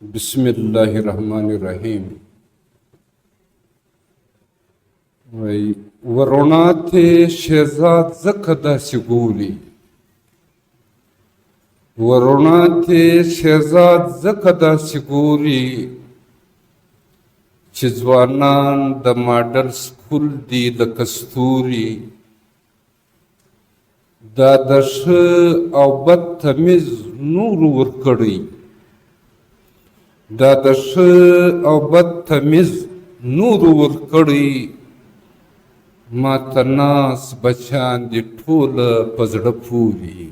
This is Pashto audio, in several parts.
بسم الله الرحمن الرحیم. ورونا ته شهزاد زکه داسې ګوري، ورونا ته شهزاد زکه داسې ګوري چې ځوانان د ماډل سکول دي لکه ستوري. دا د ښه او بد تمیز نور ورکړی، دا د ښه او بد تمیز نور ورکړی. ماته ناس بچیان دي ټوله په زړه پوري.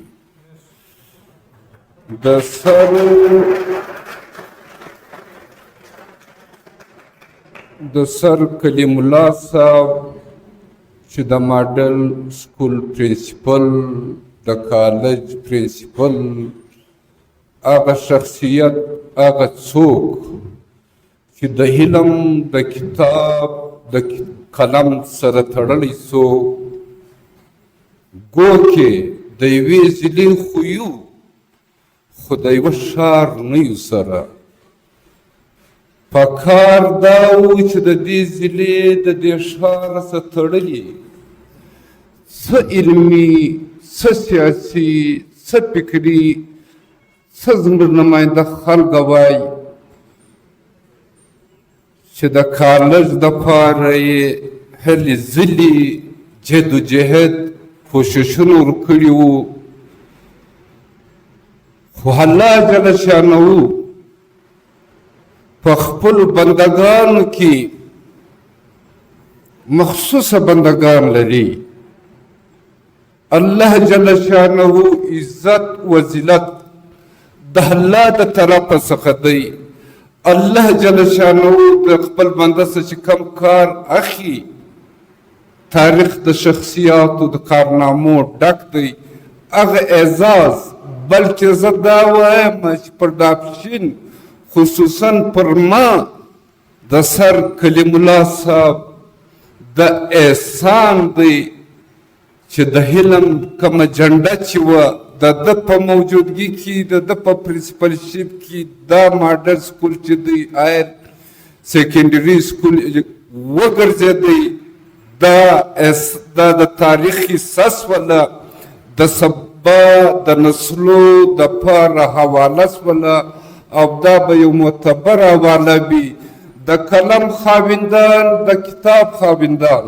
د سر کلیم الله صاحب چې د ماډل سکول پرنسپل، د کالج پرنسپل، هغه شخصیت، هغه څوک چې د علم د کتاب د قلم سره تړلی څوک، ګوکې د یوې ضلع خو یو، خو د یوه ښار نه یو سره. پکار دا و چې د دې ضلع د دې ښار سره تړلي څه علمي، څه سیاسي، څه فکري، څه زموږ نماینده خلک وایي چې د کالج دپاره یې هلې ځلې جدوجهد کوششونه ورکړي وو، خو الله جل شانه په خپلو بندګانو کې مخصوصه بندګان لري. الله جل شانه عزت وذلت د الله د طرفه څخه دی. الله جل شانه د خپل بنده څخه چې کم کار اخلي، تاریخ د شخصیاتو د کارنامو ډک دی. هغه اعزاز بلکې زه دا وایم چې پر داپشین خصوصا پر ما د سر کلیم الله صاحب د احسان دی چې د علم کومه جنډه چې وه د ده په موجودګي کې، د ده په پرنسپلشپ کې دا ماډل سکول چې دی هایر سیکنډري سکول وګرځېدی. دا د تاریخ حصص وله، د سبا د نسلو دپاره حواله سوله، او دا به یو معتبر حواله وي. د قلم خاوندان، د کتاب خاوندان،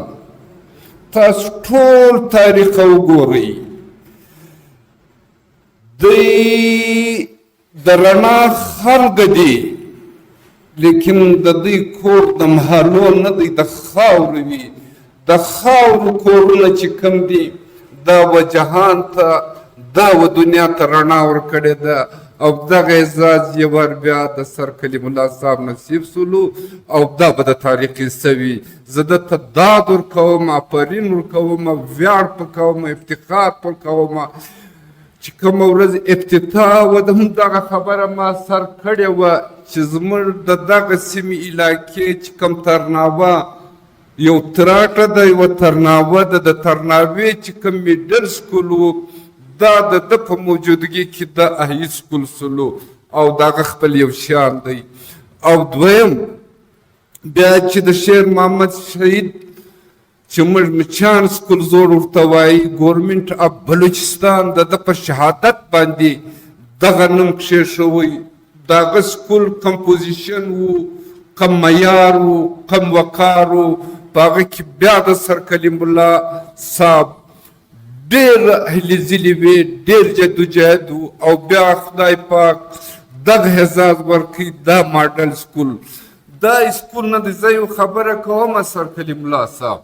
تاسو ټول تاریخ وګورئ. دوی د رڼا خلق دي، لیکن د دوی کور د محلو نه دی، د خاورو وي. د خاورو کورونه چې کوم دي، دا و جهان ته، دا و دنیا ته رڼا ورکړې ده. او دغه اعزاز یې ور بیا د سر کلیم الله صاحب نصیب سولو، او دا به د تاریخ حصه وي. زه دته داد ورکوم، آفرین ورکوم، ویاړ پکوم، افتخار پکوم چې کومه ورځ افتتاح وه د همدغه خبره ما سر کړې وه چې زموږ د دغه سیمې علاقې چې کوم ترناوه یو تراټه ده، یوه ترناوه ده. د ترناوې چې کوم میډل سکول و، دا د ده په موجودګي کې د هاي سکول سلو، او دغه خپل یو شان دی. او دویم بیا چې د شیر محمد شهید چې موږ مچان سکول زور ورته وایي، ګورمنټ اف بلوچستان، د ده په شهادت باندې دغه نوم کښېښوی. دغه سکول کمپوزیشن و، کم معیار و، کم وقار و. په هغه کې بیا د سر کلیم الله صاحب ډېر هلې ځلې وې، ډېر جدوجهد و. او بیا خدای پاک دغه اعزاز ورکوي. دا ماډل سکول، دا سکول نه دی. زه یو خبره کوم سر کلیم الله صاحب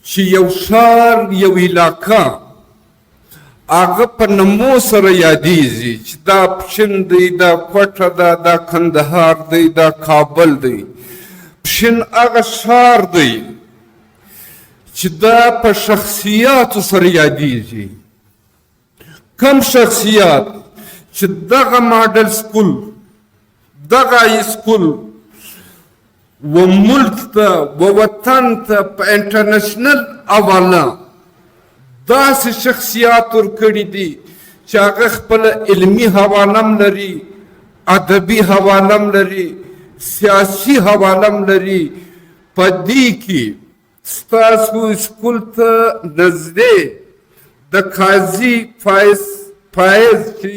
چې یو ښار، یو علاقه، هغه په نمو سره یادیږي چې دا پښین دی، دا کوټه ده، دا کندهار دی، دا کابل دی. پښین هغه ښار دی چې دا په شخصیاتو سره یادیږي. کم شخصیات چې دغه ماډل سکول، دغه هاي سکول و ملک ته و وطن ته په انټرنیشنل حواله داسې شخصیات ورکړي دي چې هغه خپله علمي حواله هم لري، ادبي حوالم لري، سیاسي حوالم لري. په دې کې ستاسو سکول ته نږدې د قاضي فایز چې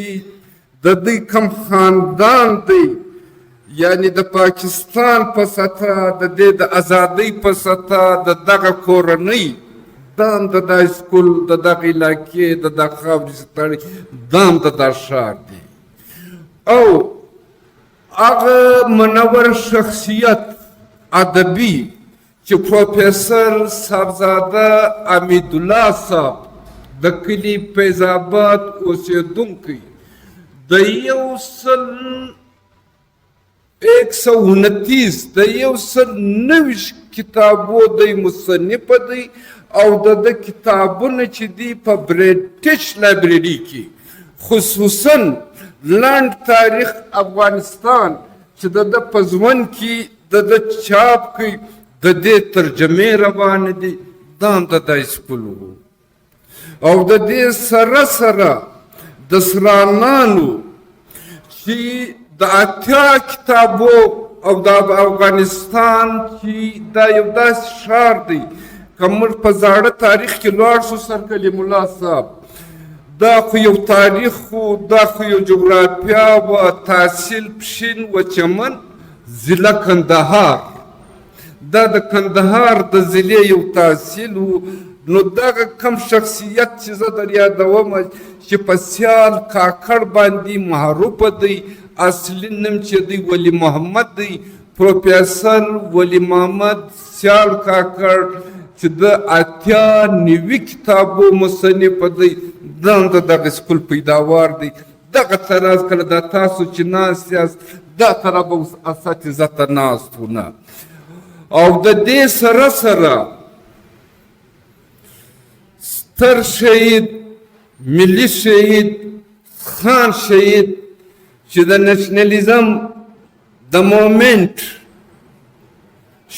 د دوی کوم خاندان دی، یعنی د پاکستان په سطح د دې د ازادۍ په سطح د دغه کورنۍ دام د دا سکول د دغه علاقې د دغه خاورې ستړی دام د دا ښار دی. او هغه منور شخصیت ادبي چې پروفیسر صاحبزاده حمیدالله صاحب د کلي فیض آباد اوسېدونکی د 129 کتابو د مصنف دی، او د کتابونه چې دی په برټش لایبرري کې خصوصا لنډ تاریخ افغانستان چې د په ژوند کې د چاپ کوي د دې ترجمې روانې دي. دا هم د دا سکول و. او د دې سره سره د سرانانو چې د 80 کتابو او د افغانستان چې دا یو داسې ښار دی که موږ په زاړه تاریخ کې لاړ شو سر کلیم الله صاحب، دا خو یو تاریخ و، دا خو یو جغرافیا و، تحصیل پښین و چمن ضلع کندهار، دا د کندهار د ضلع یو تحصیل و. نو دغه کم شخصیت چې زه در یادوم چې په سیال کاکړ باندې معروفه دی، اصلي نوم چې دی ولی محمد دی، پروفیسر ولی محمد سیال کاکړ چې د 90 کتابو مصنف دی. دا هم د دغه سکول پیداوار دی. دغه طرز کله دا تاسو چې ناست یاست دا طرف به اوس اساتذه ته ناست و نه. او د دې سره سره ستر شهید، ملي شهید، خان شهید چې د نشنلیزم د مومنت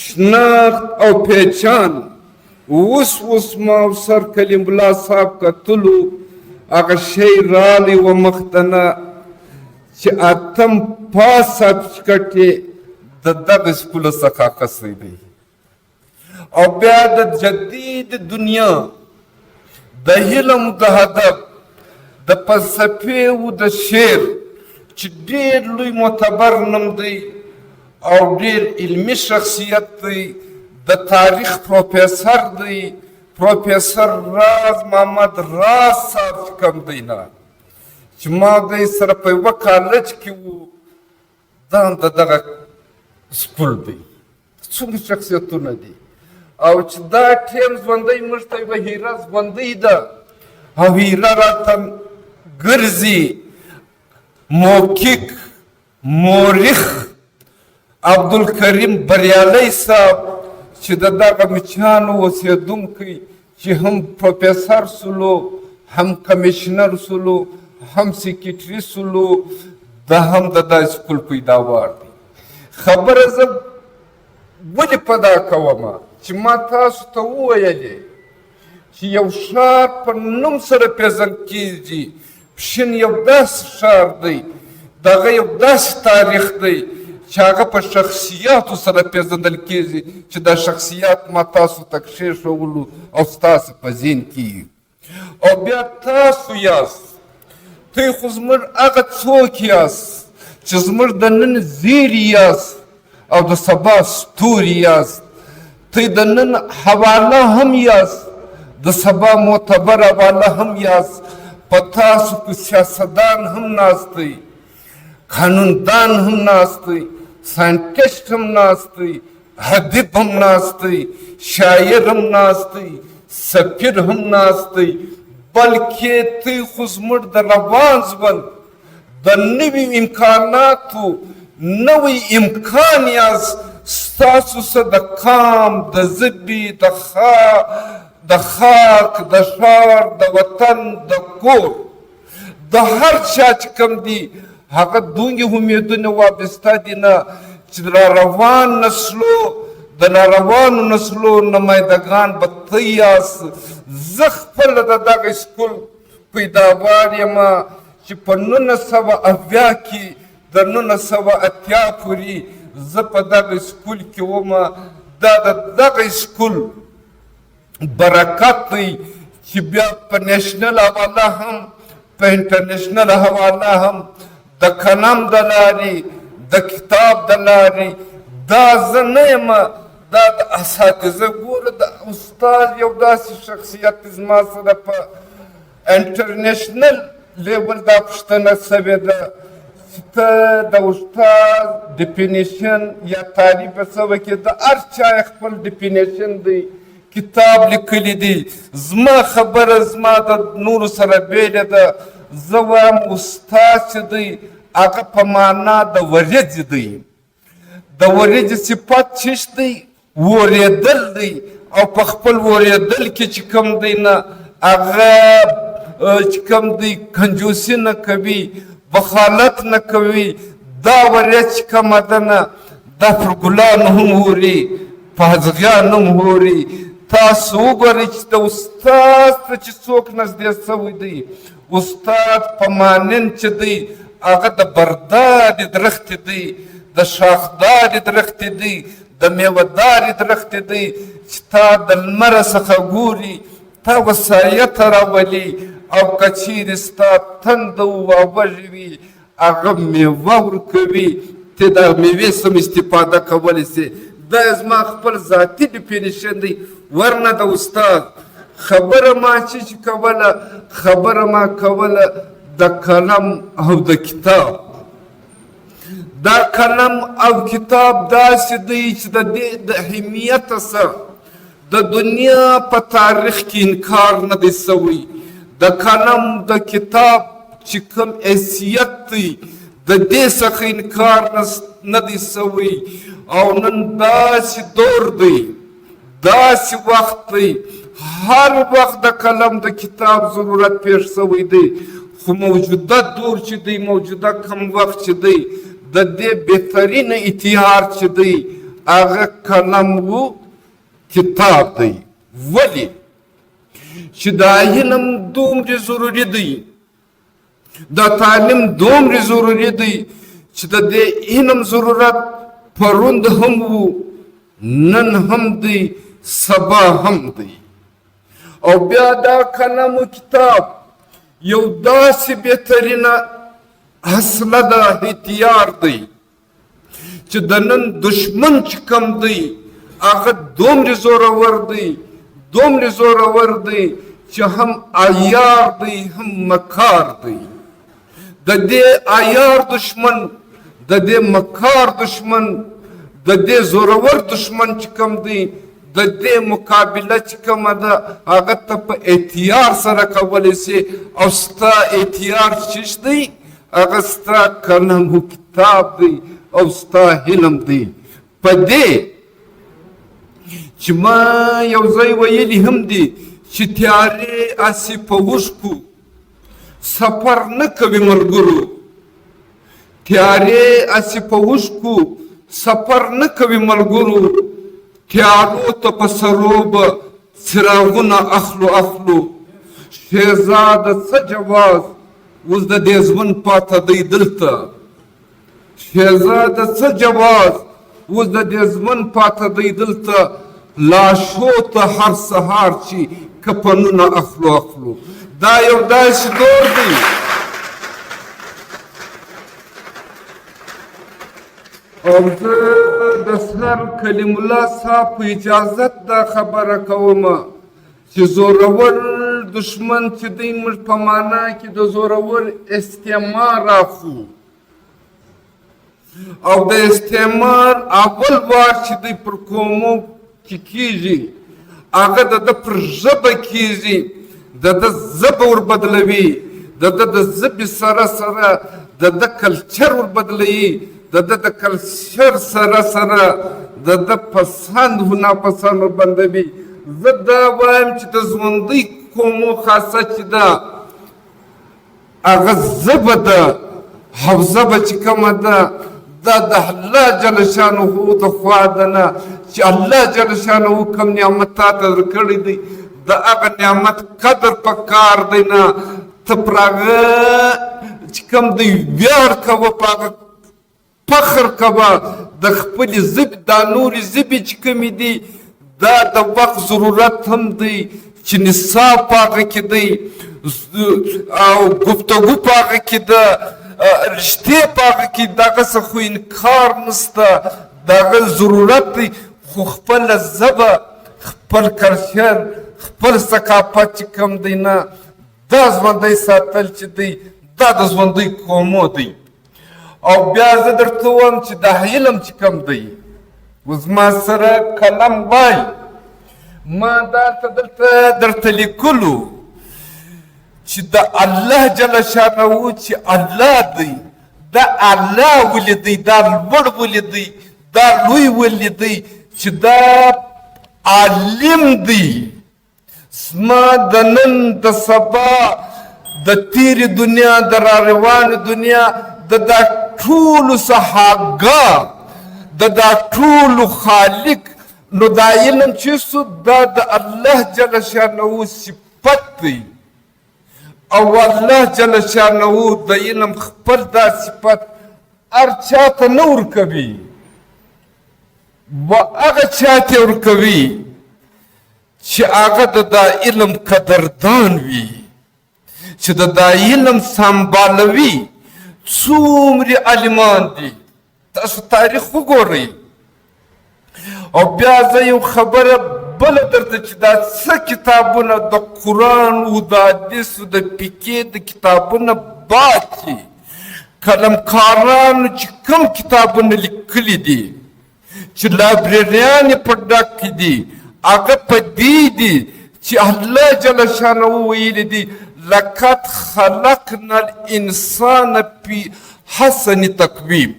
شناخت او پہچان اوس ما سر کلیم الله صاحب کتلو هغه شی رالی و مختنه چې اتم پاس سرټیفیکټ یې د دغه سکول څخه اخیستی دی. او بیا د جدید دنیا د علم د هدف د فلسفې و د شعر چې ډېر لوی معتبر نوم دی او ډېر علمي شخصیت دی، د تاریخ پروفیسر دی، پروفیسر راز محمد راز صاحب کوم دی نه چې ما دی سره په یوه کالج کې و. دا هم د دغه سکول دی. څومره شخصیتونه دي. او چې دا ټیم ژوندی موږ ته یوه هیره ژوندۍ ده او هیره راته ګرځي. موقق مورخ عبدالکریم بریالی صاحب چې د دغه مچانو اوسېدونکی چې هم پروفیسر سلو، هم کمیشنر سلو، هم سیکریټري سلو، دا هم د دا سکول پیداوار دی. خبره زه ولې په دا کومه چې ما تاسو ته وویلې چې یو ښار په نوم سره پیژندل کېږي. پښین یو داسې ښار دی، دغه یو داسې تاریخ دی چې هغه په شخصیاتو سره پیژندل کېږي چې دا شخصیات ما تاسو ته کښېښولو او ستاسو په ذهن کې. او بیا تاسو یاست، تاسو خو زموږ هغه څوک یاست چې زموږ د نن زیری یاست او د سبا ستوري یاست. تاسو د نن حواله هم یاست، د سبا معتبر حواله هم یاست. په تاسو کې سیاستدان هم ناست دی، قانوندان هم ناست دی، ساینټسټ هم ناست دی، ادیب هم ناست دی، شاعر هم ناست دی، سفیر هم ناست دی. بلکې تاسو خو زموږ د روان ژوند د نوي امکاناتو نوی امکان یاست. ستاسو څه د قام، د ژبې، د خاک، د ښار، د وطن، د کور، د هر چا چې کوم دي هغه دومره امیدونه وابسته دي نه چې د راروان نسلو د ناروانو نسلو نمایندګان به ته یاست. زه خپله د دغه سکول پیداوار یم چې په 1970 کې د 1980 پورې زه په دغه سکول کې ومه. دا د دغه سکول برکت دی چې بیا په نیشنل حواله هم په انټرنیشنل حواله هم د قلم د لارې د کتاب د لارې دا زه نه یم، دا د اساتذه ګوره د استاد یو داسې شخصیت زما سره په انټرنیشنل لیول دا پوښتنه سوې ده چې ته د استاد ډیفینیشن یا تعریف به څه وکړې. د هر چا خپل ډیفینیشن دی، کتاب لیکلی دی. زما خبره زما د نورو سره بېله ده. زه وایم استاد چې دی هغه په معنا د ورځې دی. د ورځې صفت چیش دی؟ ورېدل دی، او په خپل ورېدل کې چې کوم دی نه هغه چې کوم دی کنجوسي نه کوي، بخالت نه کوي. دا ورځ چې کومه ده نه دا پر ګلانو هم هوري، په هځغیانو هم هوري. تاسو وګورئ چې د استاد ته چې څوک نږدې سوی دی، استاد په مانند چې دی هغه د بردارې درختې دی، د شاخدارې درختې دی، د میوهدارې درختې دی چې تا د لمره څخه ګوري، تا وسایه ته راولي، او که چیرې ستا تنده ووږې وي هغه میوه ورکوي، ته د میوې سم استفاده کولی سې. دا زما خپل ذاتي ډیفینیشن دی. ورنه د استاد خبره ما چې کوله، خبره ما کوله د قلم او د کتاب. دا قلم او کتاب داسې دی چې د دې د اهمیته سره د دنیا په تاریخ کې انکار نه دی سوی. د قلم د کتاب چې کوم حیثیت دی د دې څخه انکار نه دی سوی. او نن داسې دور دی، داسې وخت دی، هر وخت د قلم د کتاب ضرورت پیښ سوی دی. خو موجوده دور چې دی، موجوده کم وخت چې دی، د دې بهترین اتحاد چې دی هغه قلم و کتاب دی. ولې چې دا علم دومره ضروري دی، دا تعلیم دومره ضروري دی چې د دې علم ضرورت پروند هم و، نن هم دی، سبا هم دی. او بیا دا قلم و کتاب یو داسې بهترینه اصله ده، هتیار دی چې د نن دشمن چې کوم دی هغه دومره زورور دی، دومره زورور دی چې هم عیار دی هم مکار دی. د دې عیار دشمن، د دې مکار دشمن، د دې زورور دشمن چې کوم دی د دې مقابله چې کومه ده هغه ته په احتیاط سره کولی سي. او ستا احتیاط چیش دی؟ هغه ستا قلم و کتاب دی او ستا علم دی. په دې چې ما یو ځای ویلي هم دي چې تیارې هسې په اوښکو سفر نه کوي ملګرو، تیارې هسې په اوښکو سفر نه کوي ملګرو. تیارو ته په سرو به څراغونه اخلو. شهزاده څه جواز اوس د دې ژوند پاته دی دلته، شهزاده څه جواز اوس د دې ژوند پاته دی دلته. لاشو ته هر سهار چې کفنونه اخلو. دا یو داسې دور دی او زه د سر کلیم الله صاحب په اجازت دا خبره کوم چې زورور دشمن چې دی موږ په معنا کې د زورور استعمار اخلو. او د استعمار اول وار چې دی پر قومو کې کیږي هغه د ده پر ژبه کیږي، د ده ژبه وربدلوي، د ده د ژبې سره سره د ده کلچر وربدلوي، د ده د کلچر سره سره د ده پسند و ناپسند وربندوي. زه دا وایم چې د ژوندۍ قومو خاصه چې ده هغه ژبه ده او ژبه چې کومه ده دا د الله جل شانه د خوا ده نه چې الله جل شانه کوم نعمت تا ته درکړی دی د هغه نعمت قدر په کار دی نه ته پر هغه چې کوم دی ویاړ کوه، په هغه فخر کوه د خپلې ژبې دا نورې ژبې چې کومې دي دا د وخت ضرورت هم دی چې نصاب په هغه کې دی او گفتگو په هغه کې ده رشتې په هغه کې دغسې خو انکار نشته د هغه ضرورت دی خو خپله ژبه خپل کلچر خپل ثقافت چې کوم دی نه دا ژوندی ساتل چې دی دا د ژوندی قومو دی او بیا زه درته وایم چې دا علم چې کوم دی اوس ما سره قلم وای ما دلته درته لیکلو چې د الله جل شانه چې الله دی دا الله ولې دی دا لوړ ولې دی دا لوی ولې دی چې دا عالم دی زما د نن د سبا د تیرې دنیا د را روانې دنیا د دا ټولو سهاګا د دا ټولو خالق نو دا علم چې سو دا د الله جل شانه صفت دی او الله جل شانه د علم خپل دا صفت هر چاته نه ورکوي و هغه چاته ورکوي چې هغه د دا علم قدردان وي چې د دا علم سمبالوي څومره عالمان دي تاسو تاریخ وګورئ او بیا زه یو خبره بله درته چې دا څه کتابونه د قرآن و د حدیثو د فقې د کتابونه باقي قلمکارانو چې کوم کتابونه لیکلي دي چې لایبرریان یې په ډک دي هغه په دې دي چې الله جل شانه ویلي دي لقد خلقنا الانسان فی حسن تقویم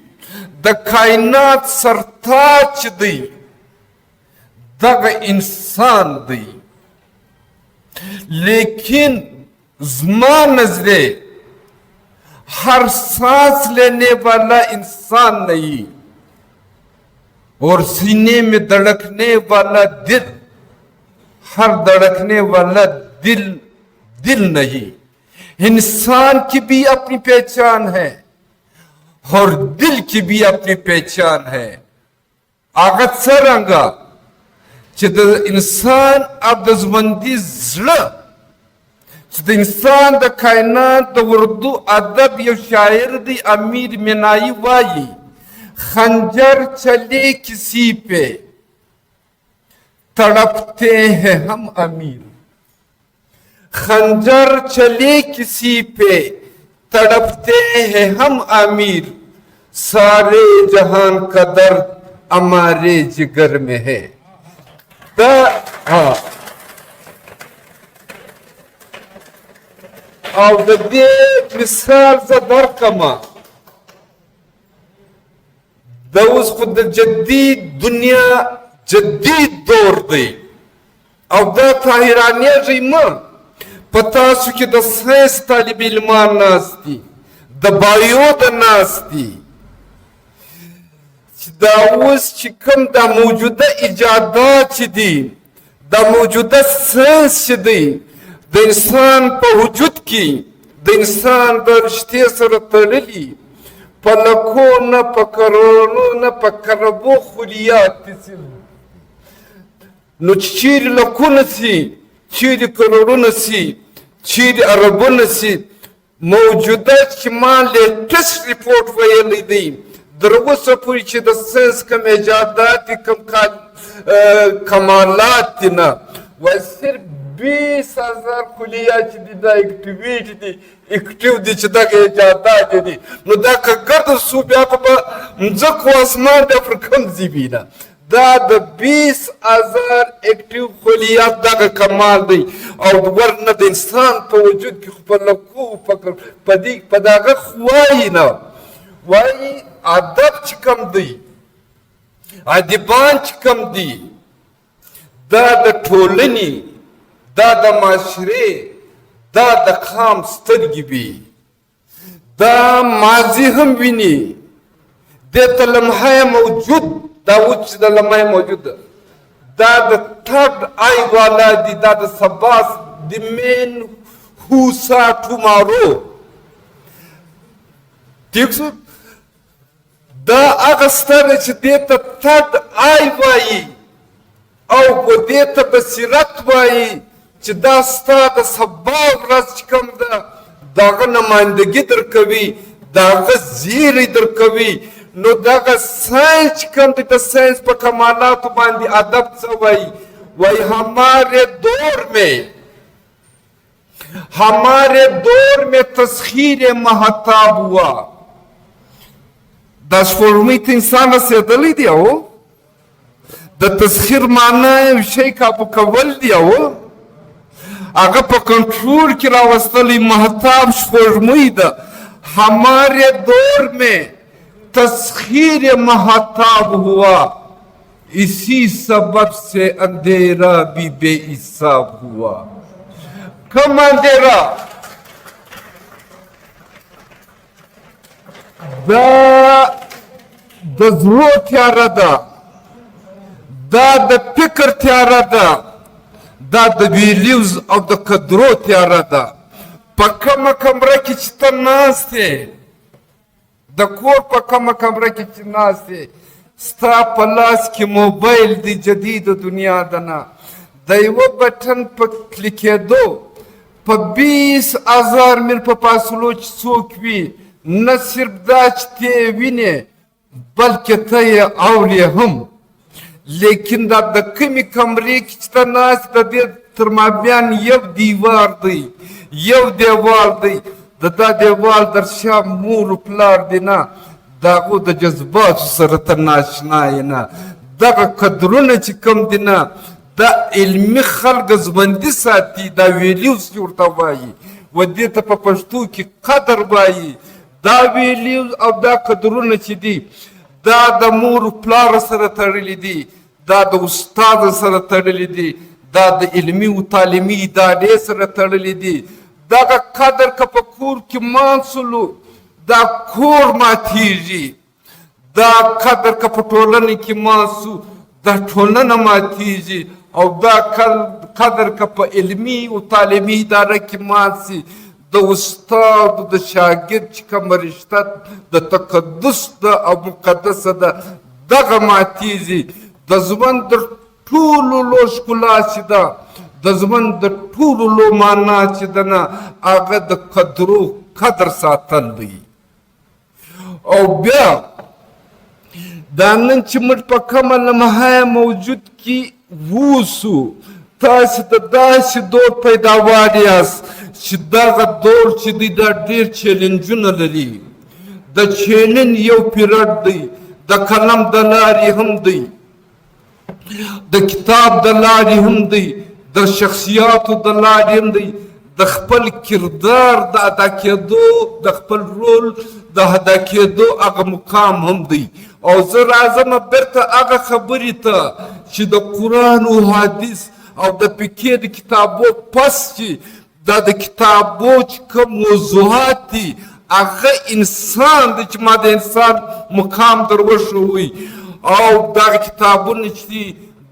د کائنات سرتاج دی دغه انسان دی لیکن زما نظر हर सांस लेने वाला इंसान नहीं और सीने में धड़कने वाला दिल हर धड़कने वाला दिल नहीं इंसान की भी अपनी पहचान है और दिल की भी अपनी पहचान है आगत सरंगा چې د انسان او د ژوندي زړه چې د انسان د کائنات د اردو ادب یو شاعر دی امیر منائی وایي खंजर चले किसी पे तड़पते हैं हम अमीर खंजर चले किसी पे तड़पते हैं हम अमीर सारे जहान का दर्द हमारे जिगर में है او د دې مثال زه درکمه د اوس خو د جدید دنیا جدید دور دی او دا ته حیرانېږئ مه په تاسو کې د ساینس طالب علمان ناست دي د بایو د ناست دي چې دا اوس چې کوم دا موجوده ایجادات چې دي دا موجوده ساینس چې دی د انسان په وجود کې د انسان د رشتې سره تړلي په لکو نه په کروڑو نه په کربو خلیات دي نو چې چیرې لکونه سي چیرې کروڑونه سي چیرې اربونه سي موجوده چې ما لیټسټ ریپورټ ویلی دی در اوسه پورې چې د ساینس کوم ایجادات دي کوم کمالات دي نه وایي صرف 20,000 کلیات چې دي دا اکټیویټ دي اکټیو دي چې دغه ایجادات دي نو دا که ګرده سو بیا په مځکو اسمان بیا پر کوم ځي وي نه دا د 20,000 اکټیو کلیات دغه کمال دی او ورنه د انسان په وجود کې خو په لکو په دغه خو وایي نه وایي ادب چې کوم دی ادیبان چې کوم دي دا د ټولنې دا د معاشرې دا د قام سترګې وي دا ماضي هم ویني دې ته لمحه موجود دا اوس چې د لمحه موجود ده دا د third eye والا دي دا د سبا د men who saw tomorrow ٹھیک سو دا هغه ستره چې دې ته تډ آی وایي او په دې ته بصیرت وایي چې دا ستا د سبا ورځ چې کوم ده د هغه نمایندګي درکوي د هغه زیری درکوي نو دغه ساینس چې کوم دی د ساینس په کمالاتو باندې ادب څه وایي وایي हमारे दौर में तस्खीर महताब हुआ دا سپوږمۍ ته انسان رسېدلی دی او د تسخیر معنا یو شی کابو کول دی او هغه په کنټرول کې راوستلی महताब سپوږمۍ ده हमारे दौर में तस्खीर महताब हुआ इसी सबब से अंधेरा भी बेहिसाब हुआ कम अंधेरा دا د زړه تیاره ده دا د فکر تیاره ده دا د ویلیوز او د قدرو تیاره ده په کومه کمره کې چې ته ناست یې د کور په کومه کمره کې چې ناست یې ستا په لاس کې موبایل دی جدید دنیا ده نه د یوه بټن په کلیکېدو په 20,000 میل په فاصلو چې څوک وي نه صرف دا چې ته یې وینې بلکې ته یې اورې هم لیکن دا د کومې کمرې کې چې ته ناست د دې تر مابین یو دیوار دی یو دیوال دی د دا دیوال در شا مور و پلار دی نه د هغو د جذباتو سره ته ناشنا یې نه دغه قدرونه چې کوم دي نه دا علمي خلک ژوندي ساتي دا ویلیوز چې ورته وایي و دې ته په پښتو کې قدر وایي دا ویلیوز او دا قدرونه چې دي دا د مور پلار سره تړلي دي دا د استاد سره تړلي دي دا د علمي و تعلیمي ادارې سره تړلي دي دغه قدر که په کور کې مانسلو دا کور ماتیږي دا قدر که په ټولنه کې مانسو دا ټولنه ماتیږي او دا قدر که په علمي و تعلیمي اداره کې مانسي د استاد د شاګرد چې کومه رشته د تقدس ده او مقدسه ده دغه ماتیږي د ژوند د ټولو لوی ښکلا چې ده د ژوند د ټولو لوی معنا چې ده نه هغه د قدرو قدر ساتل دی او بیا دا نن چې موږ په کومه لمحه موجود کې ووسو تاسې د داسې دور پیداوار یاست چې دغه دور چې دی دا ډېر چیلنجونه لري د چیلنج یو پیریډ دی د قلم د لارې هم دی د کتاب د لارې هم دی د شخصیاتو د لارې هم دی د خپل کردار د ادا کېدو د خپل رول د ادا کېدو هغه مقام هم دی او زه راځم بیرته هغه خبرې ته چې د قرآن و حدیث او د فقې د کتابو پس چې دا د کتابو چې کوم موضوعات دي هغه انسان دی چې ما د انسان مقام در وښوی او دغه کتابونه چې دي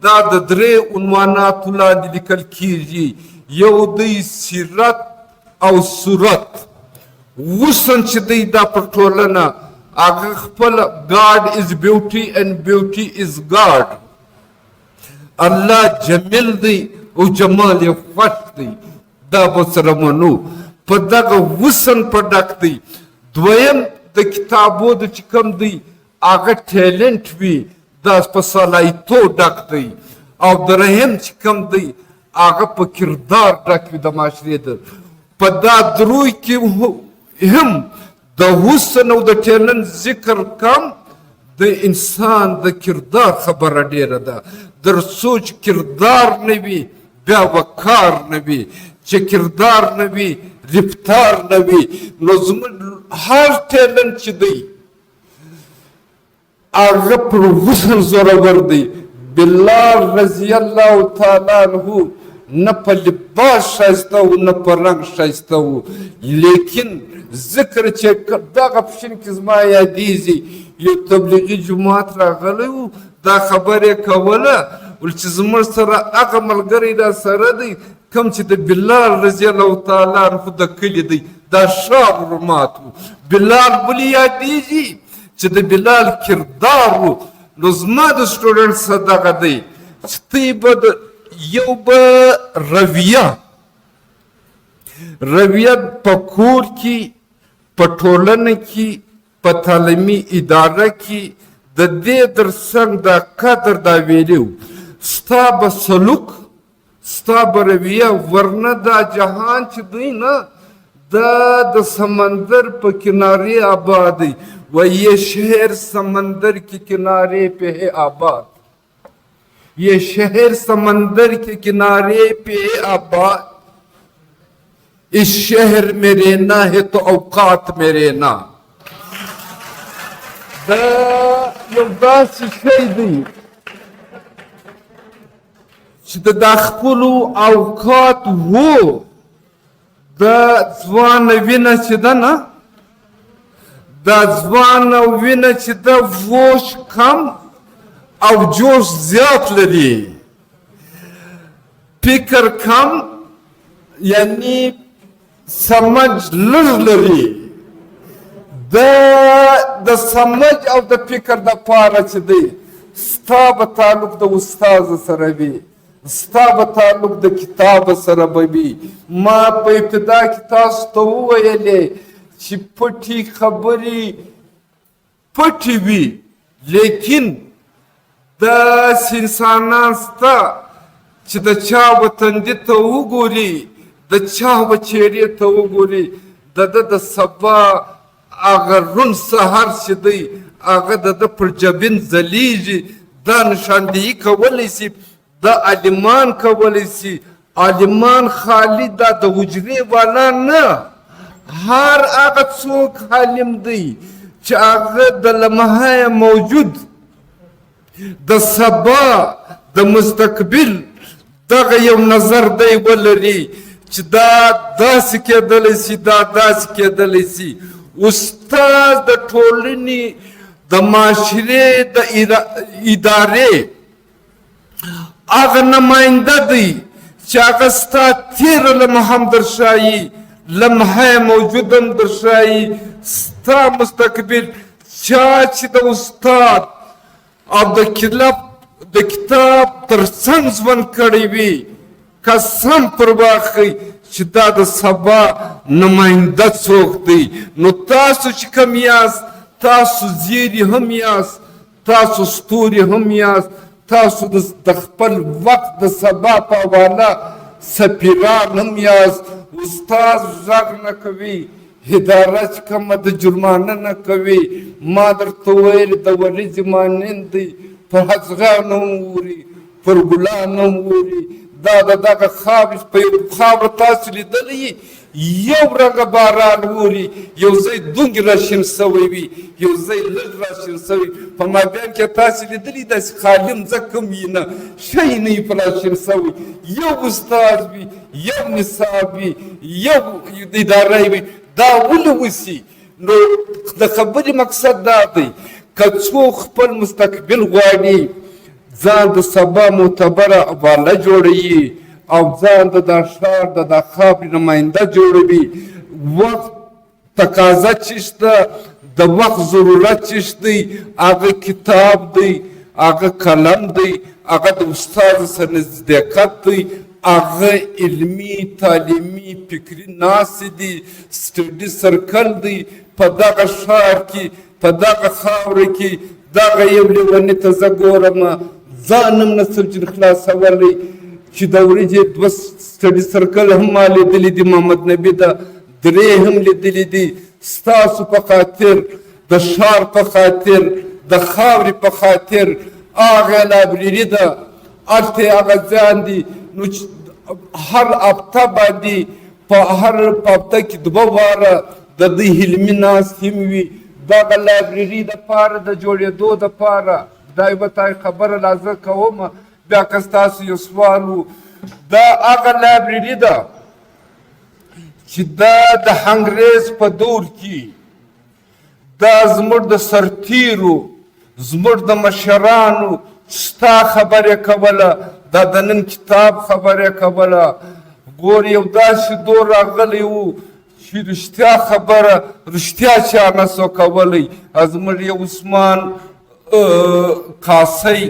دا د 3 عنواناتو لاندې لیکل کیږي یو دی سیرت او صورت وسن چې دی دا پر ټولنه هغه خپل God is beauty and beauty is God الله جمیل دی او جمال یې خوښ دی دا به سره منو په دغه وسن په ډک دی دویم د کتابو د چې کوم دی هغه ټیلنټ وي دا په صلاحیتو ډک دی او درهم چې کوم دی هغه په کردار ډک وي د معاشرې ده په دا دروی کې هم د حسن او د ټیلنټ ذکر کم د انسان د کردار خبره ډیره ده در څو چې کردار نه وي بیا وقار نه وي چې کردار نه وي رفتار نه وي نو زموږ هر ټیلنټ چې دی هغه پر حسن زورور دی بلال رضی الله تعالی عنه نه په لباس ښایسته و نه په رنګ ښایسته و لیکن ذکر چې دغه پښین کې زما یادیږي یو تبلیغي جماعت راغلی و دا خبره یې کوله ول چې زموږ سره هغه ملګری را سره دی کوم چې د بلال رضی الله تعالی عنه د کلي دی دا ښار ورمات و بلال ولې یادیږي چې د بلال کردار و نو زما د سټوډنټ څه دغه دی چې تی به یو به رویه په کور کې په ټولنه کې په تعلیمي اداره کې د دې ترڅنګ دا قدر دا ویلي ستا به سلوک ستا به رویه ورنه دا جهان چې دی نه دا د سمندر په کنارے آباد دی و یہ شہر سمندر کے کنارے پہ ہے آباد یہ شہر سمندر کے کنارے پہ ہے آباد اس شہر میں رہنا ہے تو اوقات میں رہنا دا یو داسې شی دی چې د خپلو اوقات وو د ځوانه وینه چې ده نه دا ځوانه وینه چې ده ووش کم او جوش زیات لري فکر کم یعنی سمج لږ لري د سمج او د فکر دپاره چې دی ستا به تعلق د استاد سره وي ستا به تعلق د کتاب سره به وي ما په ابتدا کې تاسو ته وویلې چې پټې خبرې پټې وي لیکن داسې انسانان شته چې د چا به تندي ته وګوري د چا به چهرې ته وګوري د ده د سبا هغه روڼ سهار چې دی هغه د ده پر جبین ځلیږي دا نشاندهي کولی شي دا عالمان کولی شي عالمان خالی دا د حجرې والا نه هر هغه څوک عالم دی چې هغه د لمحه موجود د سبا د مستقبل دغه یو نظر دی ولري چې دا داسې کېدلی شي دا داسې کېدلی شي استاد د ټولنې د معاشرې د ادارې هغه نماینده دی چې هغه ستا تېره لمحه هم درښایي لمحه موجود هم درښایي ستا مستقبل چا چې د استاد او د کتاب تر څنګ ژوند کړی وي قسم پر واخلئ چې دا د سبا نماینده څوک دی نو تاسو چې کوم یاست تاسو زیری هم یاست تاسو ستوري هم یاست تاسو د خپل وخت د سبا په حواله سفیران هم یاست استاد غږ نه کوي اداره چې کومه د جرمانه نه کوي ما درته ویل د وریځې مانند دی پر هڅغانو هم اوري پر ګلانو هم اوري دا دغه خاورې په یو خاوره تاسو لیدلی یو رنګه باران اوري یو ځای دونګې راشین سوی وي یو ځای لږ راشین سوی په مابین کې تاسو لیدلي داسې خالي مځکه هم وي نه شی نه یې په راشین سوی یو استاد وي یو نصاب وي یو اداره وي دا ولې وسي نو د خبرې مقصد دا دی که څوک خپل مستقبل غواړي ځان د سبا معتبره واله جوړوي او ځان د دا ښار د دا خاورې نماینده جوړوي وخت تقاضا چې شته د وخت ضرورت چې دی هغه کتاب دی هغه قلم دی هغه د استاد سره نزدېکت دی هغه علمي تعلیمي فکري ناستې دي سټډي سرکل دی په دغه ښار کې په دغه خاوره کې دغه یو لیوني ته زه ګورم ځان هم نسم چې خلاصولی چې د ورځې 2 سټډي سرکل هم ما لیدلي دي محمد نبي ده 3 هم لیدلي دي ستاسو په خاطر د ښار په خاطر د خاورې په خاطر هغه لایبرري ده هلته هغه ځان دي نو هر هفته باندې په هر هفته کې 2 واره د دوی علمي ناست هم وي دغه لایبرري دپاره د جوړېدو دپاره دا یوه تای خبره لازم کوم بیا که ستاسو یو سوال و دا هغه لایبرري ده چې دا د انګریز په دور کې دا زموږ د سرتیرو زموږ د مشرانو ستا خبرې کوله دا د نن کتاب خبرې کوله ګور یو داسې دور راغلی و چې رښتیا خبره رښتیا چا نسو کولی. زموږ یو عثمان قاصی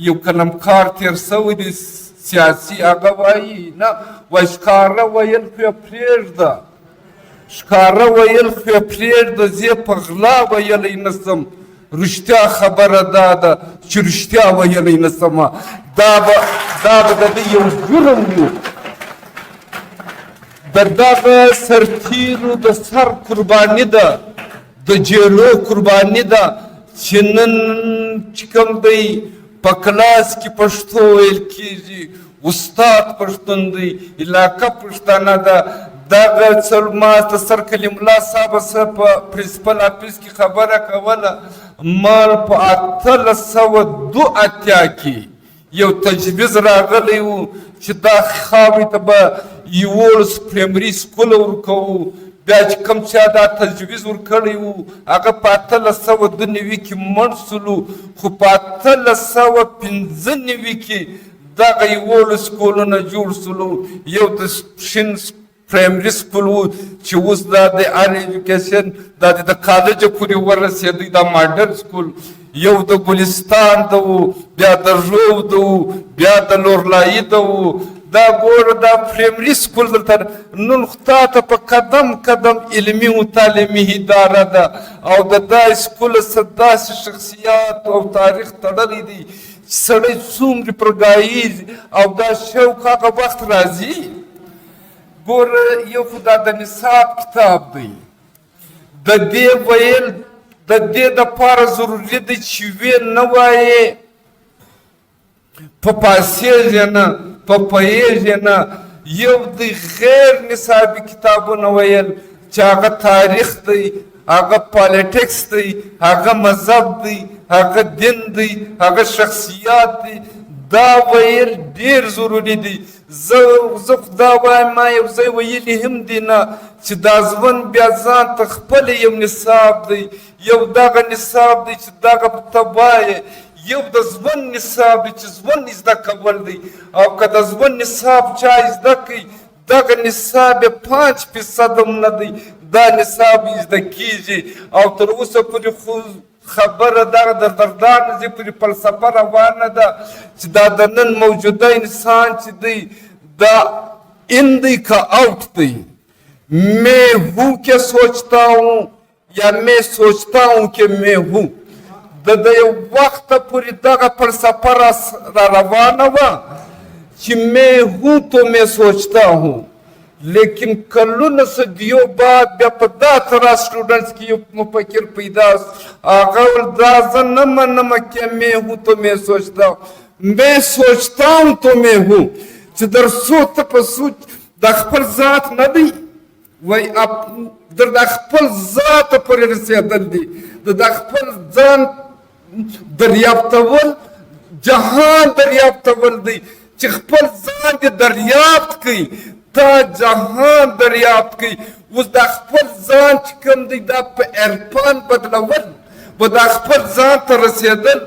یو قلمکار تېر سوی دی سیاسي، هغه وایي نه وایي ښکاره ویل خو یې پرېږده، ښکاره ویل خو یې پرېږده، زه په غلا ویلی نه شم. رښتیا خبره دا ده چې رښتیا ویلی نه شمه. دا به د ده یو جرم و. د دغه سرتیرو د سر قرباني ده، د جیلو قرباني ده چې نن چې کوم دی په کلاس کې پښتو ویل کېږي، استاد پښتون دی، علاقه پښتانه ده. دغه ما ته سر کلیم الله صاحب سره په پرنسپل افیس کې خبره کوله، ما په 1882 کې یو تجویز راغلی و چې دا خاورې ته به 11 پرایمري سکول ورکوو. بیا چې کوم چا دا تجویز ورکړی و هغه په 1892 کې مړ سولو، خو په 1895 کې دغه 11 سکولونه جوړ سولو. یو د شین پرایمري سکول و چې اوس دا د هایر ایجوکیشن دا د کالجه پورې ورسېدی، دا ماډل سکول. یو د ګلستان ده و، بیا د ژوب ده و، بیا د لورلایي ده و. دا ګوره دا پرایمري سکول دلته نن خو تا ته په قدم قدم علمي و تعلیمي اداره ده، او د دا سکول څخه داسې شخصیات او تاریخ تړلی دی چې سړی څومره پرګایي او دا شوق هغه وخت راځي. ګوره یو خو دا د نصاب کتاب دی، د دې ویل د دې دپاره ضروري دی چې ویې نه وایې په پاسېږې نه په پوهېږې نه. یو د غیر نصابي کتابونه ویل چې هغه تاریخ دی، هغه پالیټکس دی، هغه مذهب دی، هغه دین دی، هغه شخصیات دی. دا ویل ډېر ضروري دی. زه دا وایم ما یو ځای ویلي هم دي نه چې دا ژوند بیا ځان ته خپله یو نصاب دی، یو دغه نصاب دی چې دغه ته وایې، یو د ژوند نصاب دی چې ژوند زده کول دی. او که د ژوند نصاب چا زده کوي دغه نصاب یې 5% هم نه دی، دا نصاب زده کېږي. او تر اوسه پورې خو خبره دغه د دردانه زی پورې فلسفه روانه ده چې دا د نن موجوده انسان چې دی دا ان دی کا آؤٹ دی. میں ہوں کہ سوچتا ہوں یا میں سوچتا ہوں کہ میں ہوں. د یو وخته پورې دغه فلسفه را روانه وه چې میں ہوں تو میں سوچتا ہوں. لیکن کلونه صدیو بعد بیا په دا طرح سټوډنټس کې یو مفکر پیدا هغه ویل دا زه نه منمه که میں ہوں تو میں سوچتا ہوں، میں سوچتا ہوں تو میں ہوں. چې درڅو ته په سوچ د خپل ذات نه دی، وایي د خپل ذات پورې رسېدل دی، د خپل ځان دریافتول، جهان دریافتول دی چې خپل ځان دې دریافت کړي، تا جهان دریافت کړي. اوس دا خپل ځان چې کوم دی دا په عرفان بدلول و دا خپل ځان ته رسېدل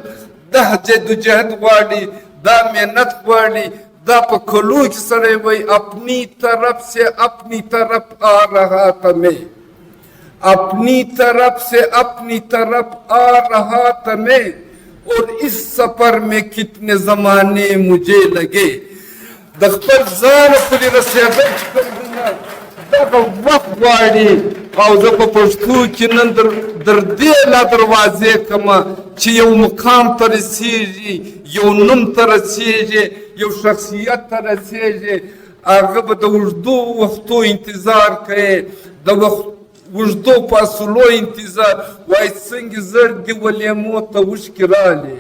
دا جدوجهد غواړي، دا محنت غواړي. دا په کلو کې سړی وایي اپنی طرف سے اپنی طرف آ رہا تھا میں، اپنی طرف سے اپنی طرف آ رہا تھا میں، اور اس سفر میں کتنے زمانے مجھے لگے. د خپل ځان پورې رسېدل چې کوم دی نه دغه وخت غواړي. او زه په پښتو کې نن در دې لا دروازې کړمه چې یو مقام ته رسېږي، یو نوم ته رسېږي، یو شخصیت ته رسېږي. هغه به د اوږدو وختو انتظار کوي، د اوږدو فاصلو انتظار. وایي څنګه زر دې ولیمو ته اوښکې رالې،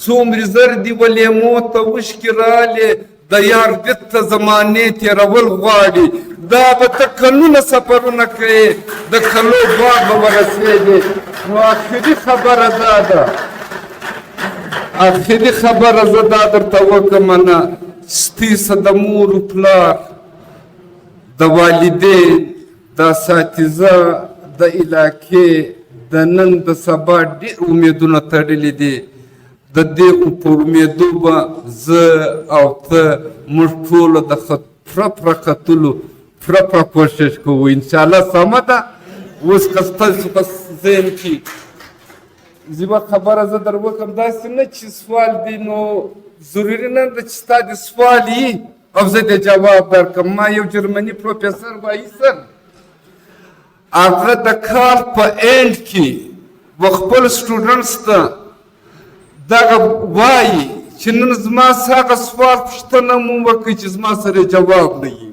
څومره زر دې ولیمو ته اوښکې رالې، د یار دید ته زمانې تېرول غواړي. دا به ته کلونه سفرونه کوې، د کلو بعد به ورسېږې. نو آخري خبره دا ده، آخري خبره زه دا درته وکړم نه ستاسو د مور و پلار، د والدین، د اساتذه، د علاقې د نن د سبا ډېر امیدونه تړلي دي. د دې په امیدو به زه او ته موږ ټوله د پوره کتلو پوره کوشش کوو انشاءالله سمه ده. اوس که ستاسو په ذهن کې یوه خبره زه در وکړم داسې نه چې سوال دی نو ضروري نه ده چې ستا د سوال وي او زه د جواب درکړم. ما یو جرمني پروفیسر وایي سر هغه د کال په اینډ کې و خپل سټوډنټس ته دغه وایي چې نن زما هغه سوال پوښتنه مو وکړئ چې زما سره جواب نه وي.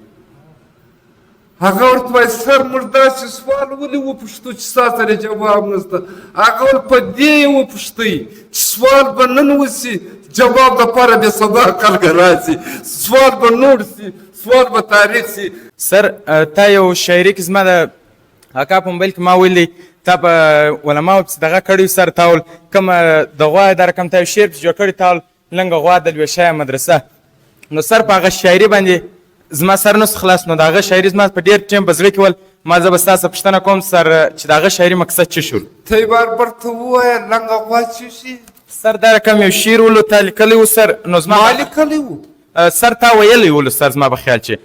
هغه ورته وایي سر موږ داسې سوال ولې وپوښتو چې ستا سره جواب نشته؟ هغه ول په دې یې وپوښتئ چې سوال به نن وسي جواب دپاره بې سبا خلک راسي، سوال به نور سي، سوال به تاریخ سي. سر تا یو شاعري کې زما د اکا په موبایل کې ما ویلي تا په علماو پسې دغه کړی سر تا ول کومه د غوا د رقم تا یو شعر پسې جوړ کړی تا ول لنګه غوا د لوی شایه مدرسه. نو سر په هغه شاعري باندې زما سر نس خلاص نو د هغه شاعري زما په ډېر ټایم په زړه کې ول. ما زه به ستا څخه پوښتنه کوم سر چې د هغه شاعري مقصد څه شول؟ ته یې بار بار ته ووایه لنګه غوا څه شي؟ سر دا رقم یو شعر ولو تا لیکلی و سر. نو زما ما لیکلی و سر تا ویلی ولو سر زما په خیال چې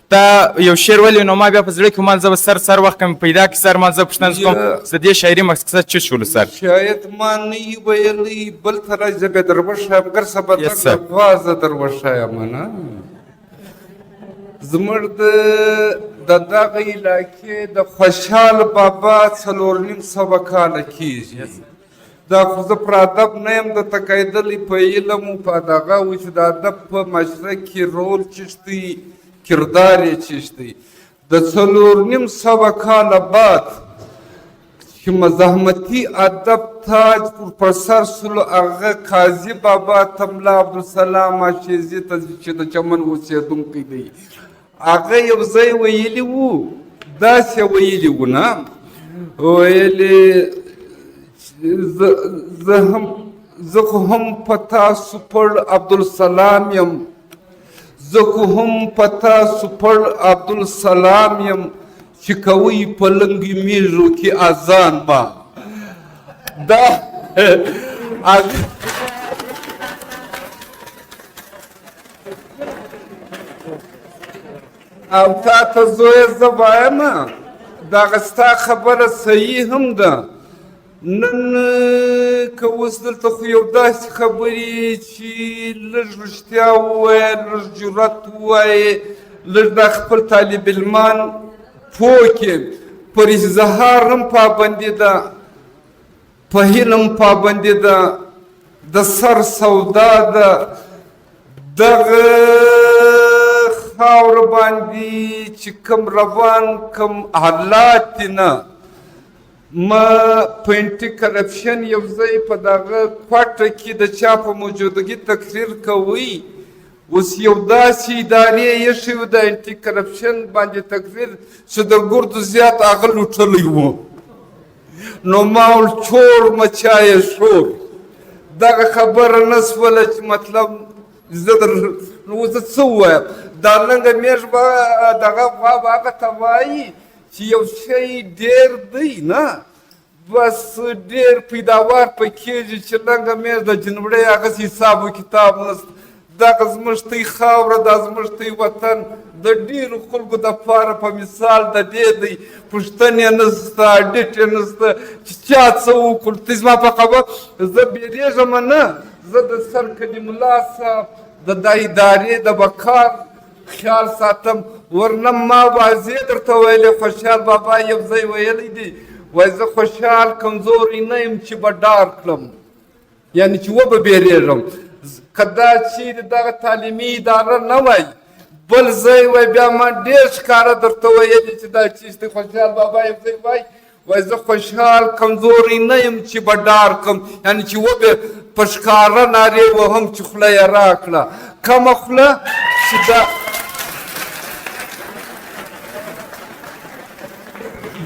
تا یو شعر ولي نو ما بیا په زړه کې ومال زه به سر وخت که مې پیدا کړي سر ما زه پوښتنه کوم چې د دې شاعري مقصد څه شولو سر؟ شاید ما نه یي ویلی بل ته راځي زه بیا در وښایم ګر څه بدل غوا زه در وښایم نه. زموږ د دغه علاقې د خوشحال بابا 4.5 کاله کېږي. دا خو زه پر ادب نه یم درته قیدلی په علم و په دغه و چې د ادب په معاشره کې رول چشتی کردار یې چشتی. د 4.5 کاله بعد چې مزاحمتي ادب تاج پر سر سلو هغه قاضي بابا ته ملا عبدالسلام ماشیزي ته چې د چمن اوسېدونکی دی هغه یو ځای ویلي وو داسې ویلي وو نه ویلې زه خو هم په تاسو پړ عبدالسلام یم زه خو هم په تاسو پړ عبدالسلام یم چې کوئ په لنګې میږو کې اذان ما دا او تا ته زویه زه وایم دغه ستا خبره صحیح هم ده. نن که اوس دلته خو یو داسې خبرې چې لږ رښتیا ووایه لږ جرأت ووایې لږ دا خپل طالب علمان پوه کړې پر اظهار هم پابندي ده په علم پابندي ده د سر سودا ده. دغه خاور باندې چې کوم روان کوم حالات دي نه ما په انټي کرپشن یو ځای په دغه کوټه کې د چا په موجودګي تقریر کوي اوس یو داسې ادارې ایښی و د انټي کرپشن باندې تقریر چې د ګردو زیات هغه لوټلی و نو ما ول چور مچایه شور دغه خبره نه سوله چې مطلب زه نو زه څه ووایم دا لنګه میږ به دغه غوا به هغه ته وایي چې یو شی ډېر دی نه بس ډېر پیداوار په کېږي چې لنګه میږ د جنوړۍ هغسې حساب و کتاب نسته دغه زموږ تی خاوره دا زموږ تی وطن د ډېرو خلکو دپاره په مثال د دې دی پوښتنې نسته اډټ یې نسته چې چا څه وکړو ته زما په خبر زه بیریږم نه زه د سر کلیم الله صاحب د دا ادارې د بقا خیال ساتم ورنه ما واضح درته ویلې خوشحال بابا یو ځای ویلی دی وایي زه خوشحال کمزوری نه یم چې به ډار کړم یعنې چې وبه بیریږم که دا چیرې دغه تعلیمي اداره نه وای بل ځای وای بیا ما ډېر ښکاره درته ویلي چې دا چیز دی خوشحال بابا یو ځای وای وای زه خوشحال کمزوری نه یم چې به ډار کړم یعنې چې وبې په ښکاره نارې وهم چې خوله یې راکړه کمه خوله چې دا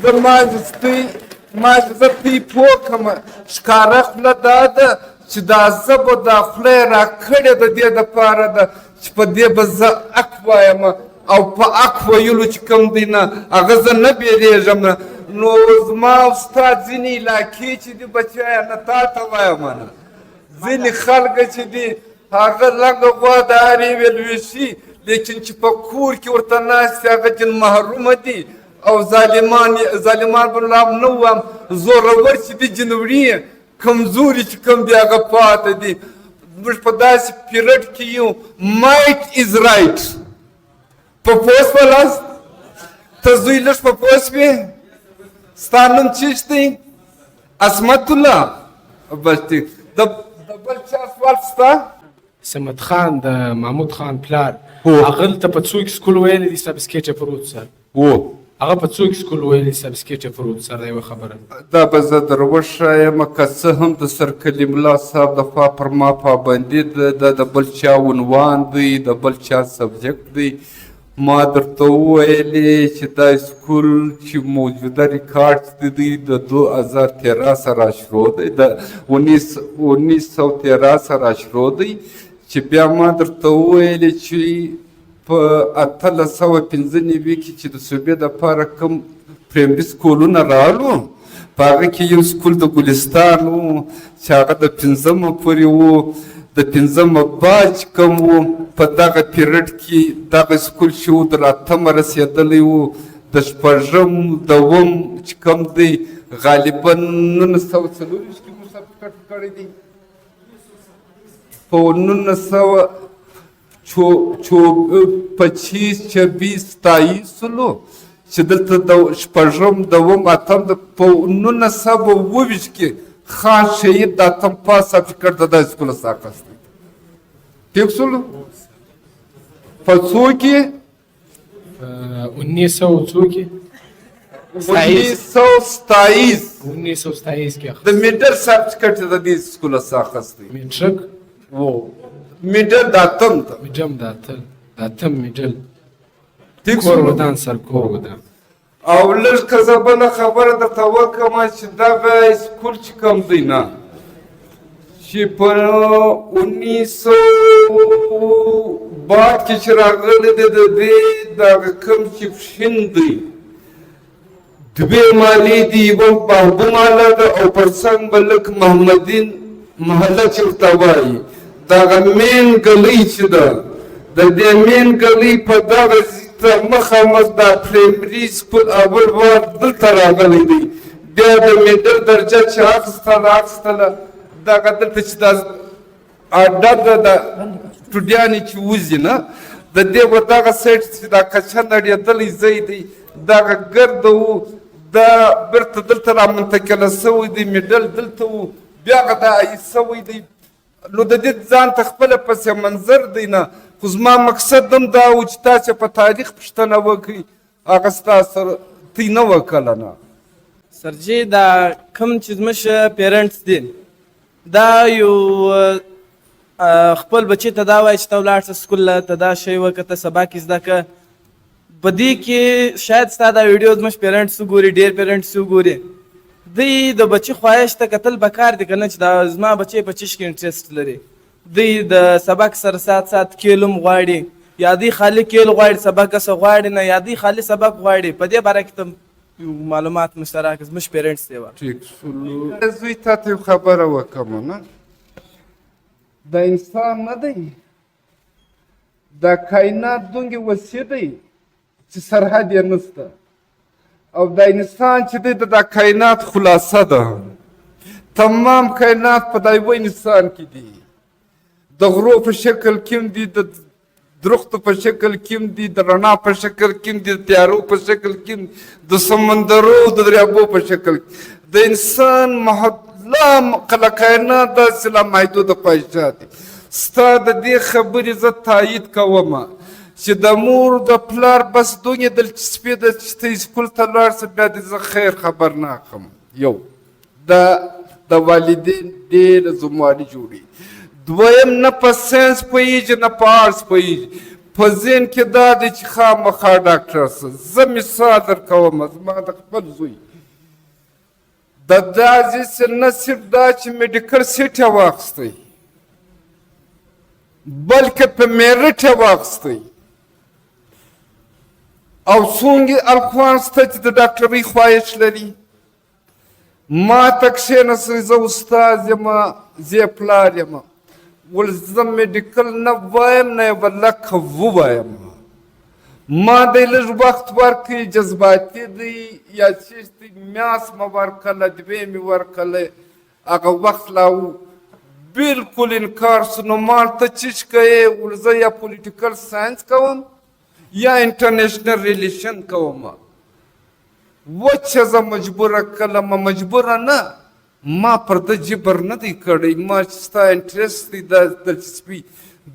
زه ما زه پی پوه کړم ښکاره خوله دا ده چې دا زه به دا خوله یې راکړې د دې دپاره ده چې په دې به زه حق وایم او په حق ویلو چې کوم دی نه هغه زه نه بیریږم نه نو زما او ستا ځینې علاقې چې دي بچیه نه تا ته وایم نه ځینې خلک چې دي هغه لنګه غوا د هر یوې لویشي لیکن چې په کور کې ورته ناست هغه جن محرومه دي او ظالمان به نام نه وایم زورور چې دي جنوړي کمزوري چې کوم دي هغه پاتې دي موږ په داسې پیریډ کې یو مایټ از رایټ په پوس ولاست ته زوی لږ په پوس وې ستا نوم چیش دی عصمت الله بس ټیک د بل چا سوال شته سمت خان د محمود خان پلار هغه ته په څوک سکول ویلی دي سبسکیټ فروټ سر هغه په څوک سکول ویلی سبسکیټ فروټ سر دا یوه خبره دا به زه در وښایم که څه هم د سر کلیم الله صاحب د خوا پر ما پابندي ده د بل چا عنوان دی د بل چا سبجیکټ دی ما درته وویلې چې دا سکول چې موجوده ریکارډ دی د 2013 سره شروع دی د 1913 سره شروع دی چې بیا ما درته وویلې چې په 1895 کې چې د صوبې دپاره کوم پرایمري سکولونه راغلو په هغه کې یو سکول د ګلستان و چې هغه د 5مه پورې و د 5مه باج کوم و په دغه پیریډ کې دغه سکول چې و تر 8مه رسېدلی و د 6م 2م چې کوم دی غالبا 1940 کې مو سبسکټ کړی دی په 1925 26 27 چې دلته د 6م 2م 8م په 1920 کې خان شهید د 8م پاس سرټیفیکټ د داسې سکوله څخه اخیستی ټیک شولو په څو کې 1900 کې 1927 کې د میډل سرټیفیکټ د دې سکوله څخه اخیستی میټرک میډل د 8م ته میډم د 8م میډل ټیک کور شولو ودان سر کور ودان او لږ که زه بله خبره درته وکړم چې دغه سکول چې کوم دی نه چې په 1900 کې چې راغلی دی د دې دغه کوم چې پښین دی 2 مالې دي یوه بابو ماله ده او پر څنګ به لږ محمدین محله چې ورته وایي دغه مین ګلۍ چې ده د دې مین ګلۍ په دغه مخامخ دا پرایمري سکول اول وار دلته راغلی دی بیا د میډل درجه چې اخیستله دغه دلته چې دا اډر ده د ټوډیانې چې وځي نه د دې به دغه سایډ چې دا کچه نړېدلی ځای دی دغه ګرده و دا بیرته دلته رامنتقله سوی دی میډل دلته و بیا هغه دا سوی دی نو د دې ځان ته خپله پس منظر دی نه خو زما مقصد هم دا و چې تاسې په تاریخ پوښتنه وکړئ هغه ستا سره تی نه وه کله نه سرجي دا کوم چې زموږ پیرنټس دي دا یو خپل بچي ته دا وایي چې ته ولاړ شه سکول ته دا شی وکړه ته سبا کې زده کړه په دې کې شاید ستا دا ویډیو زموږ پیرنټس وګوري ډېر پیرنټس وګوري دوی د بچي خواهش ته کتل پکار دي که نه چې دا زما بچی په چیش کې انټرسټ لري دوی د سبق سره سات کیلم غواړي یا دوی خالي کیل غواړي سبق څه غواړي نه یا دوی خالي سبق غواړي په دې باره کې ته معلومات مشترک زموږ پیرنټس دی ټیک شولو زوی تا ته یو خبره وکړم نه د انسان نه دی د کائنات دومره وسیع دی چې سرحد یې نشته او د انسان چې دی د کائنات خلاصه ده تمام کائنات په دا یوه انسان کې دي د غرو په شکل کې هم دي د درختو په شکل کې هم دي د رڼا په شکل کې هم دي د تیارو په شکل کې هم د سمندرو د دریابو په شکل د انسان کله کائنات داسې لامحدوده خواهشات دي ستا د دې خبرې زه تایید کوم چې د مور د پلار بس دونې دلچسپي ده چې ته سکول ته لاړ شه بیا دې زه خیر خبرناک یم یو د والدین ډېره ذمواري جوړي دویم نه په ساینس پوهېږي نه په آرټس پوهېږي په ذهن کې دا دی چې خامخا ډاکټر شه زه مثال درکوم زما د خپل زوی د داسې نه صرف دا چې میډیکل سیټ یې واخیستی بلکې په میرټ یې واخیستی او څومره الخوان شته چې د ډاکټرۍ خواهش لري ما ته کښېنسئ زه استاد یم زه یې پلار یم ول زه میډیکل نه وایم نه یې به لکه ووایم ما دی لږ وخت ورکړي جذباتي دی یا چیز دی میاس مه ورکړله دوې مې ورکړلی هغه وخت لا و بالکل انکار سو نو ما ته چیش کوې ول زه یا پولیټیکل ساینس کوم یا انټرنیشنل ریلیشن کوم وچه زه مجبوره کړلم مجبوره نه ما پر ده جبر نه دی کړی ما چې ستا انټرست دی دا دلچسپي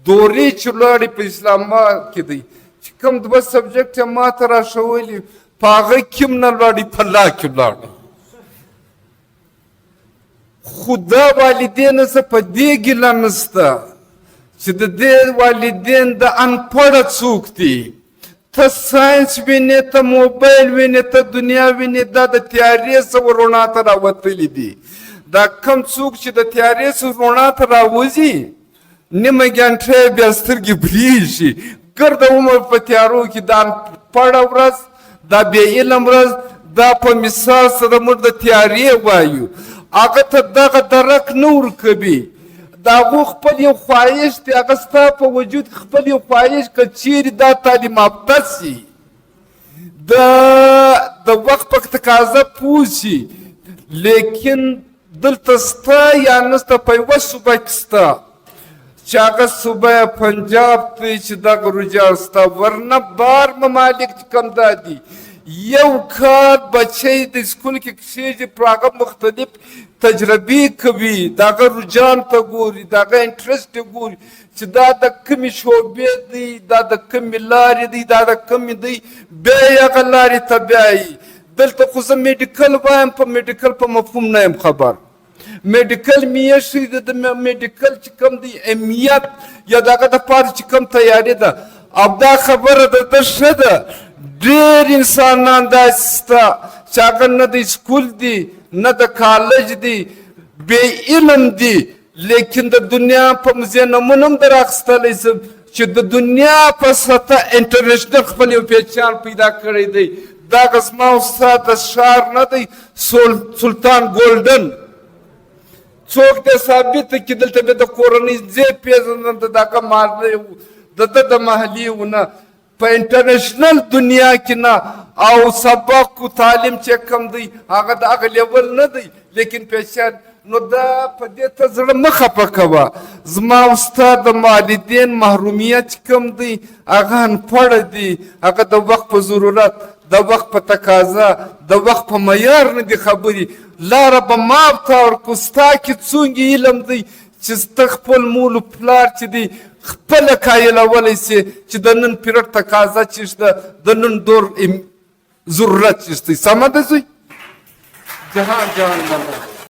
دورې چې ولاړې په اسلام آباد کې دی چې کوم دوه سبجیکټ یې ما ته راښولي په هغه کې هم نه ولاړې په لا کې ولاړې خو دا والدین زه په دې ګیله نشته چې د دې والدین د انپړه څوک دي ته ساینس وینې ته موبایل وینې ته دنیا وینې دا د تیارې څخه رڼا ته راوتلي دي دا کم څوک چې د تیارې څخه رڼا ته راوځي نیمه ګنټه یې بیا سترګې بریږي ګرده عمر په تیارو کې دا انپړه ورځ دا بې علم ورځ دا په مثال سره موږ د تیارې وایو هغه ته دغه درک نه ورکوي د هغو خپل یو خواهش دی هغه ستا په وجود کې خپل یو خواهش که چیرې دا تعلیم یافته سي د وخت په تقاضا پوه سي لیکن دلته سته یا نسته په یوه صوبه کې سته چې هغه صوبه پنجاب دی چې دغه رجال سته ورنه بار ممالک چې کوم دا دي یو کال بچی د سکول کې کښېږي پر هغه مختلف تجربې کوي د هغه رجحان ته ګوري د هغه انټرسټ ته ګوري چې دا د کومې شعبې دی دا د کومې لارې دی دا د کومې دی بیا یې هغه لارې ته بیایي دلته خو زه میډیکل وایم په میډیکل په مفهوم نه یم خبر میډیکل مې ایښی دی د میډیکل چې کوم دی اهمیت یا د هغه دپاره چې کوم تیاري ده او دا خبره د ده ښه ده ډېر انسانان داسې شته چې هغه نه د سکول دي نه د کالج دی بې علم دی لیکن د دنیا په مزینمونه هم در اخیستلی شم چې د دنیا په سطح انټرنیشنل خپل یو پهچان پیدا کړی دی دغه زما استاد د ښار نه دی سلطان ګولډن څوک دی ثابته کړي دلته بیا د کورنۍ ځای پېژنم د دغه محلې د ده د محلې و نه په انټرنیشنل دنیا کې نه او سبق و تعلیم چې کوم دی هغه د هغه لیول نه دی لیکن پېشن نو دا په دې ته زړه مه خفه کوه زما استاد د والدین محرومیت چې کوم دی هغه انپړه دی هغه د وخت په ضرورت د وخت په تقاضا د وخت په معیار نه دي خبرې لاره به ماف ته ورکړو ستا کې څومره علم دی چې ته خپل مول پلار چې دی خپله قایلولی سي چې د نن پیرډ تقاضا چې شته د نن دور ضرورت چې شته سمه ده زوی جهان جهان